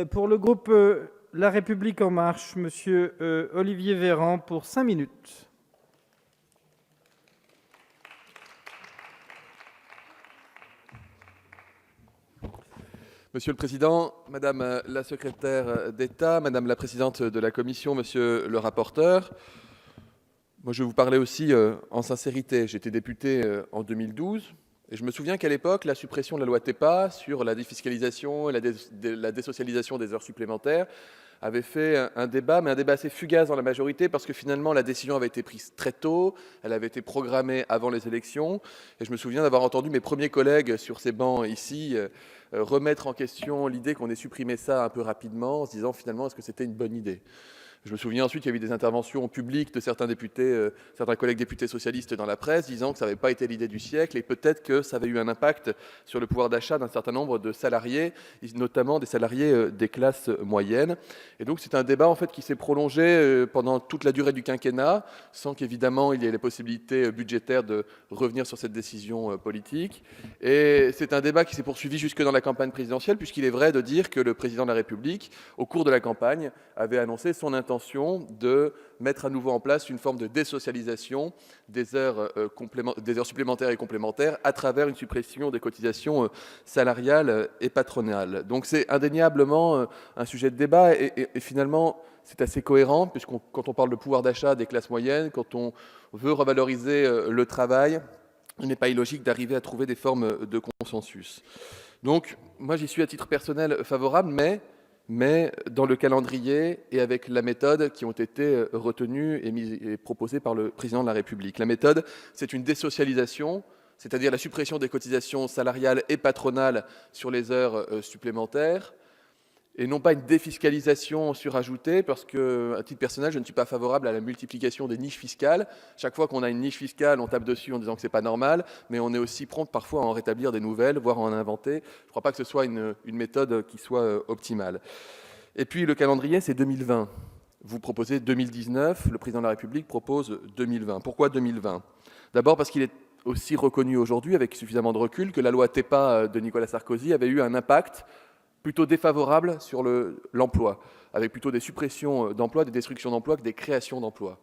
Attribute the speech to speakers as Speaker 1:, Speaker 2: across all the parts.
Speaker 1: Pour le groupe La République En Marche, Monsieur Olivier Véran pour 5 minutes.
Speaker 2: Monsieur le Président, Madame la Secrétaire d'État, Madame la Présidente de la Commission, Monsieur le rapporteur, moi je vais vous parler aussi en sincérité. J'étais député en 2012 et je me souviens qu'à l'époque, la suppression de la loi TEPA sur la défiscalisation et la désocialisation des heures supplémentaires avait fait un débat, mais un débat assez fugace dans la majorité, parce que finalement la décision avait été prise très tôt, elle avait été programmée avant les élections, et je me souviens d'avoir entendu mes premiers collègues sur ces bancs ici remettre en question l'idée qu'on ait supprimé ça un peu rapidement, en se disant finalement est-ce que c'était une bonne idée. Je me souviens ensuite qu'il y a eu des interventions publiques de certains députés, certains collègues députés socialistes dans la presse, disant que ça n'avait pas été l'idée du siècle et peut-être que ça avait eu un impact sur le pouvoir d'achat d'un certain nombre de salariés, notamment des salariés des classes moyennes. Et donc c'est un débat en fait qui s'est prolongé pendant toute la durée du quinquennat, sans qu'évidemment il y ait les possibilités budgétaires de revenir sur cette décision politique. Et c'est un débat qui s'est poursuivi jusque dans la campagne présidentielle, puisqu'il est vrai de dire que le président de la République, au cours de la campagne, avait annoncé son intention de mettre à nouveau en place une forme de désocialisation des heures supplémentaires et complémentaires à travers une suppression des cotisations salariales et patronales. Donc c'est indéniablement un sujet de débat et finalement c'est assez cohérent, puisque quand on parle de pouvoir d'achat des classes moyennes, quand on veut revaloriser le travail, il n'est pas illogique d'arriver à trouver des formes de consensus. Donc moi j'y suis à titre personnel favorable, mais dans le calendrier et avec la méthode qui ont été retenues et proposées par le président de la République. La méthode, c'est une désocialisation, c'est-à-dire la suppression des cotisations salariales et patronales sur les heures supplémentaires, et non pas une défiscalisation surajoutée, parce que, à titre personnel, je ne suis pas favorable à la multiplication des niches fiscales. Chaque fois qu'on a une niche fiscale, on tape dessus en disant que c'est pas normal, mais on est aussi prompt parfois à en rétablir des nouvelles, voire à en inventer. Je ne crois pas que ce soit une méthode qui soit optimale. Et puis le calendrier, c'est 2020. Vous proposez 2019, le président de la République propose 2020. Pourquoi 2020 ? D'abord parce qu'il est aussi reconnu aujourd'hui, avec suffisamment de recul, que la loi TEPA de Nicolas Sarkozy avait eu un impact plutôt défavorable sur l'emploi, avec plutôt des suppressions d'emplois, des destructions d'emplois que des créations d'emplois.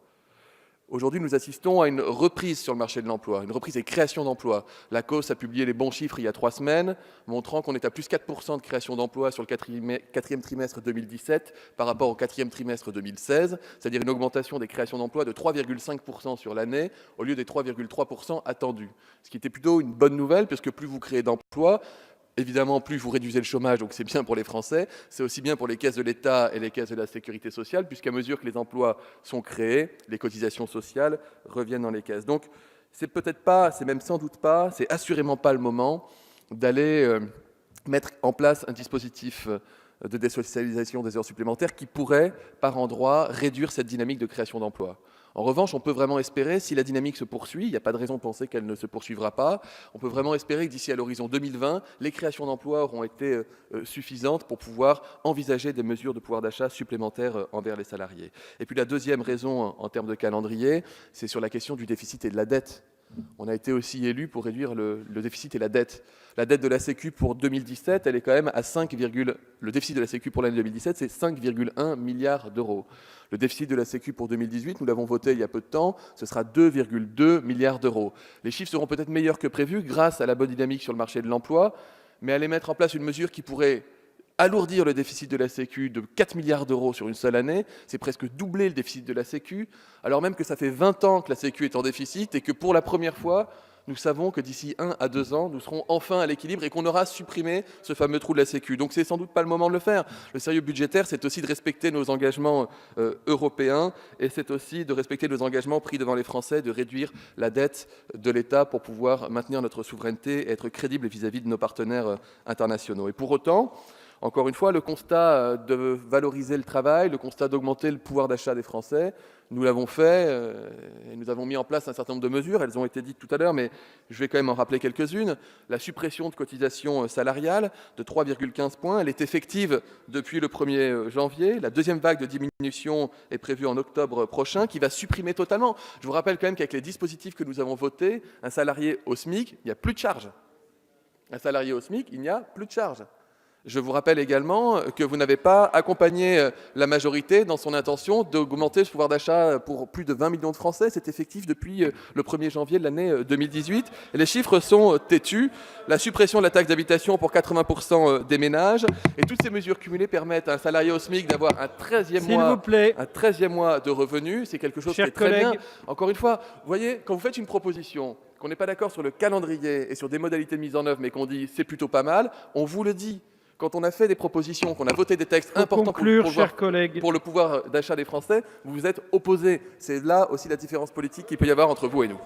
Speaker 2: Aujourd'hui, nous assistons à une reprise sur le marché de l'emploi, une reprise des créations d'emplois. La COS a publié les bons chiffres il y a 3 semaines, montrant qu'on est à plus 4% de création d'emplois sur le quatrième trimestre 2017 par rapport au quatrième trimestre 2016, c'est-à-dire une augmentation des créations d'emplois de 3,5% sur l'année, au lieu des 3,3% attendus. Ce qui était plutôt une bonne nouvelle, puisque plus vous créez d'emplois, évidemment, plus vous réduisez le chômage, donc c'est bien pour les Français, c'est aussi bien pour les caisses de l'État et les caisses de la sécurité sociale, puisqu'à mesure que les emplois sont créés, les cotisations sociales reviennent dans les caisses. Donc, c'est peut-être pas, c'est même sans doute pas, c'est assurément pas le moment d'aller mettre en place un dispositif de désocialisation des heures supplémentaires qui pourrait, par endroits, réduire cette dynamique de création d'emplois. En revanche, on peut vraiment espérer, si la dynamique se poursuit, il n'y a pas de raison de penser qu'elle ne se poursuivra pas, on peut vraiment espérer que d'ici à l'horizon 2020, les créations d'emplois auront été suffisantes pour pouvoir envisager des mesures de pouvoir d'achat supplémentaires envers les salariés. Et puis la deuxième raison en termes de calendrier, c'est sur la question du déficit et de la dette. On a été aussi élu pour réduire le déficit et la dette. La dette de la Sécu pour 2017, elle est quand même à le déficit de la Sécu pour l'année 2017, c'est 5,1 milliards d'euros. Le déficit de la Sécu pour 2018, nous l'avons voté il y a peu de temps, ce sera 2,2 milliards d'euros. Les chiffres seront peut-être meilleurs que prévu grâce à la bonne dynamique sur le marché de l'emploi, mais aller mettre en place une mesure qui pourrait alourdir le déficit de la Sécu de 4 milliards d'euros sur une seule année, c'est presque doubler le déficit de la Sécu, alors même que ça fait 20 ans que la Sécu est en déficit et que pour la première fois, nous savons que d'ici 1 à 2 ans, nous serons enfin à l'équilibre et qu'on aura supprimé ce fameux trou de la Sécu. Donc c'est sans doute pas le moment de le faire. Le sérieux budgétaire, c'est aussi de respecter nos engagements européens et c'est aussi de respecter nos engagements pris devant les Français, de réduire la dette de l'État pour pouvoir maintenir notre souveraineté et être crédible vis-à-vis de nos partenaires internationaux. Et pour autant, encore une fois, le constat de valoriser le travail, le constat d'augmenter le pouvoir d'achat des Français, nous l'avons fait et nous avons mis en place un certain nombre de mesures. Elles ont été dites tout à l'heure, mais je vais quand même en rappeler quelques-unes. La suppression de cotisations salariales de 3,15 points, elle est effective depuis le 1er janvier. La deuxième vague de diminution est prévue en octobre prochain, qui va supprimer totalement. Je vous rappelle quand même qu'avec les dispositifs que nous avons votés, un salarié au SMIC, il n'y a plus de charge. Un salarié au SMIC, il n'y a plus de charge. Je vous rappelle également que vous n'avez pas accompagné la majorité dans son intention d'augmenter le pouvoir d'achat pour plus de 20 millions de Français. C'est effectif depuis le 1er janvier de l'année 2018. Et les chiffres sont têtus. La suppression de la taxe d'habitation pour 80% des ménages. Et toutes ces mesures cumulées permettent à un salarié au SMIC d'avoir un 13e mois de revenus. C'est quelque chose qui est très bien. Encore une fois, vous voyez, quand vous faites une proposition, qu'on n'est pas d'accord sur le calendrier et sur des modalités de mise en œuvre, mais qu'on dit c'est plutôt pas mal, on vous le dit. Quand on a fait des propositions, qu'on a voté des textes importants pour le pouvoir d'achat des Français, vous vous êtes opposés. C'est là aussi la différence politique qu'il peut y avoir entre vous et nous.